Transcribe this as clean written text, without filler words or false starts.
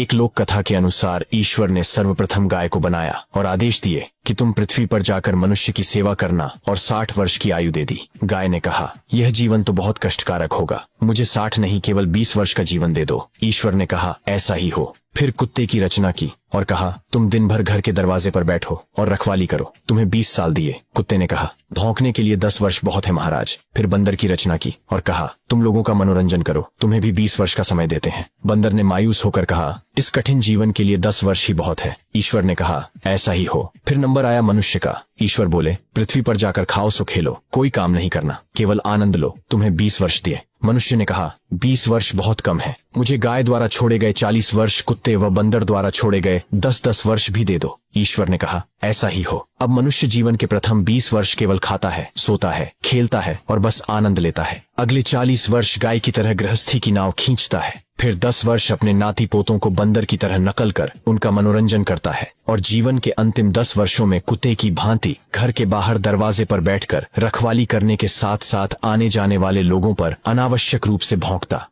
एक लोक कथा के अनुसार ईश्वर ने सर्वप्रथम गाय को बनाया और आदेश दिए कि तुम पृथ्वी पर जाकर मनुष्य की सेवा करना, और 60 वर्ष की आयु दे दी। गाय ने कहा, यह जीवन तो बहुत कष्टकारक होगा, मुझे 60 नहीं केवल 20 वर्ष का जीवन दे दो। ईश्वर ने कहा, ऐसा ही हो। फिर कुत्ते की रचना की और कहा, तुम दिन भर घर के दरवाजे पर बैठो और रखवाली करो, तुम्हें 20 साल दिए। कुत्ते ने कहा, भौंकने के लिए 10 वर्ष बहुत है महाराज। फिर बंदर की रचना की और कहा, तुम लोगों का मनोरंजन करो, तुम्हें भी 20 वर्ष का समय देते हैं। बंदर ने मायूस होकर कहा, इस कठिन जीवन के लिए 10 वर्ष ही बहुत है। ईश्वर ने कहा, ऐसा ही हो। फिर नंबर आया मनुष्य का। ईश्वर बोले, पृथ्वी पर जाकर खाओ सो खेलो, कोई काम नहीं करना, केवल आनंद लो, तुम्हें 20 वर्ष दिए। मनुष्य ने कहा, 20 वर्ष बहुत कम है, मुझे गाय द्वारा छोड़े गए 40 वर्ष, कुत्ते व बंदर द्वारा छोड़े गए 10-10 वर्ष भी दे दो। ईश्वर ने कहा, ऐसा ही हो। अब मनुष्य जीवन के प्रथम 20 वर्ष केवल खाता है, सोता है, खेलता है और बस आनंद लेता है। अगले 40 वर्ष गाय की तरह गृहस्थी की नाव खींचता है। फिर 10 वर्ष अपने नाती पोतों को बंदर की तरह नकल कर उनका मनोरंजन करता है, और जीवन के अंतिम 10 वर्षों में कुत्ते की भांति घर के बाहर दरवाजे पर बैठकर रखवाली करने के साथ साथ आने जाने वाले लोगों पर अनावश्यक रूप से भौंकता।